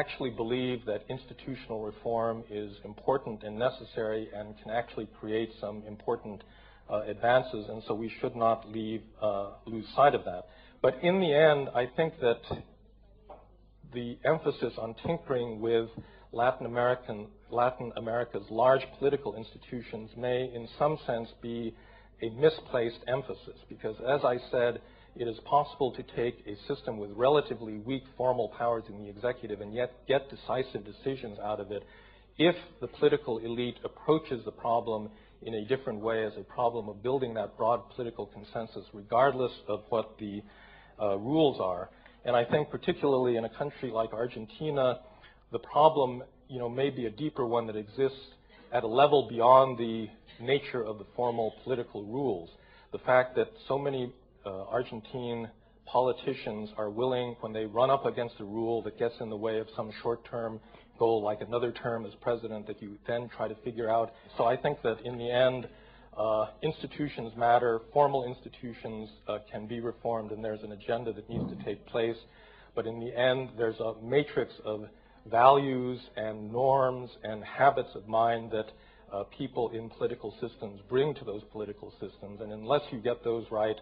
actually believe that institutional reform is important and necessary and can actually create some important advances, and so we should not lose sight of that. But in the end, I think that the emphasis on tinkering with Latin America's large political institutions may, in some sense, be a misplaced emphasis, because, as I said, it is possible to take a system with relatively weak formal powers in the executive and yet get decisive decisions out of it if the political elite approaches the problem in a different way, as a problem of building that broad political consensus, regardless of what the rules are. And I think particularly in a country like Argentina, the problem, may be a deeper one that exists at a level beyond the nature of the formal political rules. The fact that so many Argentine politicians are willing, when they run up against a rule that gets in the way of some short-term goal, like another term as president, that you then try to figure out. So I think that in the end, institutions matter, formal institutions can be reformed, and there's an agenda that needs to take place. But in the end, there's a matrix of values and norms and habits of mind that people in political systems bring to those political systems. And unless you get those right,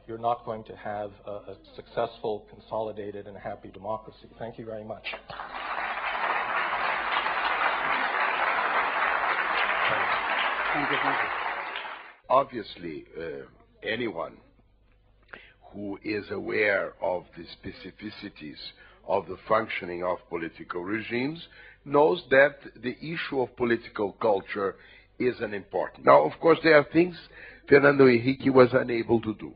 you're not going to have a successful, consolidated, and happy democracy. Thank you very much. Thank you. Obviously, anyone who is aware of the specificities of the functioning of political regimes knows that the issue of political culture is an important. Now, of course, there are things Fernando Henrique was unable to do.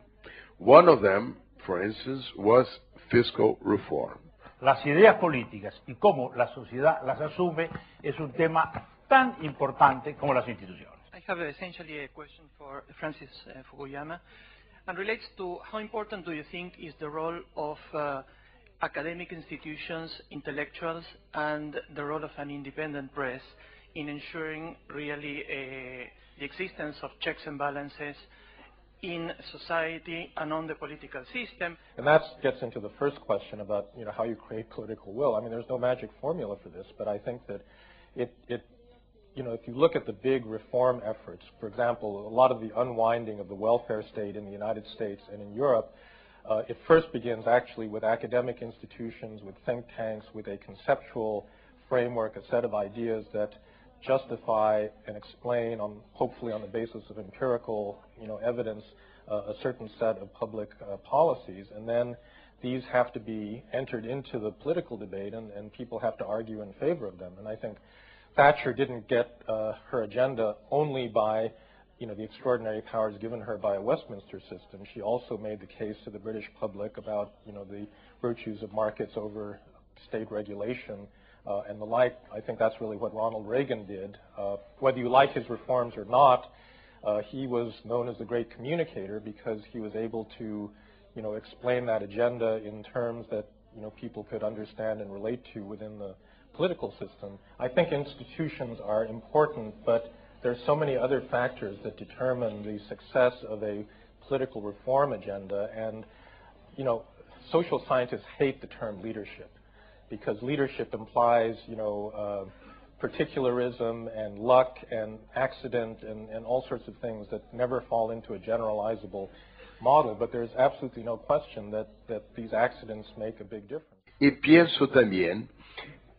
One of them, for instance, was fiscal reform. Las ideas políticas y cómo la sociedad las asume es un tema tan importante como las instituciones. I have essentially a question for Francis Fukuyama, and relates to how important do you think is the role of academic institutions, intellectuals, and the role of an independent press in ensuring really the existence of checks and balances in society and on the political system. And that gets into the first question about how you create political will. I mean, there's no magic formula for this, but I think that if you look at the big reform efforts, for example, a lot of the unwinding of the welfare state in the United States and in Europe, it first begins actually with academic institutions, with think tanks, with a conceptual framework, a set of ideas that justify and explain, hopefully on the basis of empirical evidence, a certain set of public policies. And then these have to be entered into the political debate, and people have to argue in favor of them. And I think Thatcher didn't get her agenda only by the extraordinary powers given her by a Westminster system. She also made the case to the British public about the virtues of markets over state regulation and the like. I think that's really what Ronald Reagan did. Whether you like his reforms or not, he was known as the great communicator because he was able to explain that agenda in terms that people could understand and relate to within the political system. I think institutions are important, but there's so many other factors that determine the success of a political reform agenda. And, social scientists hate the term leadership because leadership implies, particularism and luck and accident and all sorts of things that never fall into a generalizable model. But there's absolutely no question that these accidents make a big difference. Y pienso también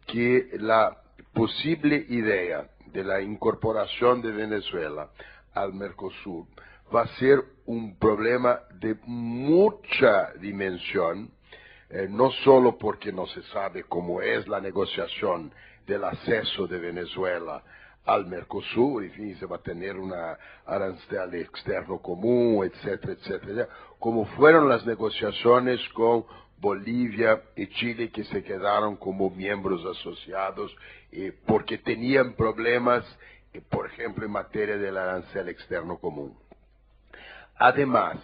que la posible idea de la incorporación de Venezuela al Mercosur va a ser un problema de mucha dimensión, no solo porque no se sabe cómo es la negociación del acceso de Venezuela al Mercosur, en fin, se va a tener una arancel externo común, etcétera, etcétera, como fueron las negociaciones con Bolivia y Chile, que se quedaron como miembros asociados porque tenían problemas, por ejemplo, en materia del arancel externo común. Además,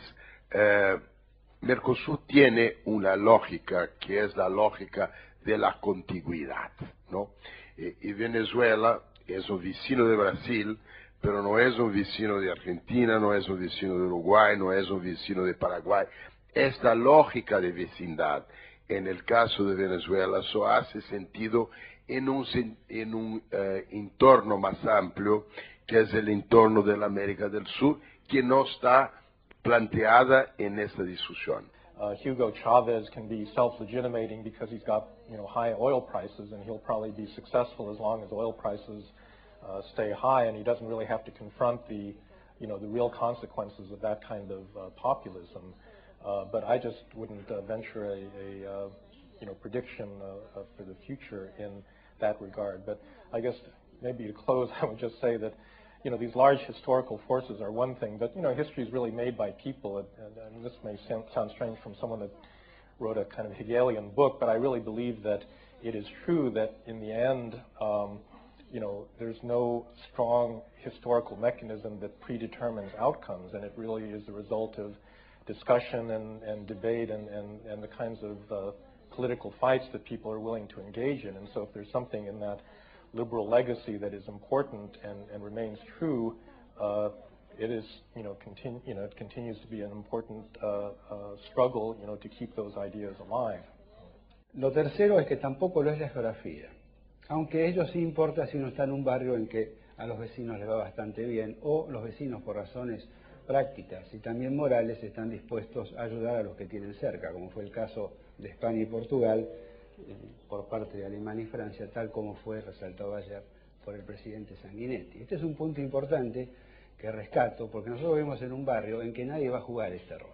Mercosur tiene una lógica que es la lógica de la contigüidad, ¿no? Y Venezuela es un vecino de Brasil, pero no es un vecino de Argentina, no es un vecino de Uruguay, no es un vecino de Paraguay. Esta lógica de vecindad, en el caso de Venezuela, eso hace sentido en un entorno más amplio, que es el entorno de la América del Sur, que no está planteada en esta discusión. Hugo Chavez can be self-legitimating because he's got, high oil prices, and he'll probably be successful as long as oil prices stay high, and he doesn't really have to confront the real consequences of that kind of populism. But I just wouldn't venture a prediction for the future in that regard. But I guess maybe to close, I would just say that these large historical forces are one thing, but history is really made by people, and this may sound strange from someone that wrote a kind of Hegelian book, but I really believe that it is true that in the end, there's no strong historical mechanism that predetermines outcomes, and it really is the result of discussion and debate and the kinds of political fights that people are willing to engage in. And so if there's something in that liberal legacy that is important and remains true, it is, it continues to be an important struggle, to keep those ideas alive. Lo tercero es que tampoco lo es la geografía, aunque ello sí importa si uno está en un barrio en que a los vecinos les va bastante bien, o los vecinos por razones prácticas y también morales están dispuestos a ayudar a los que tienen cerca, como fue el caso de España y Portugal, por parte de Alemania y Francia, tal como fue resaltado ayer por el presidente Sanguinetti. Este es un punto importante que rescato, porque nosotros vivimos en un barrio en que nadie va a jugar este rol.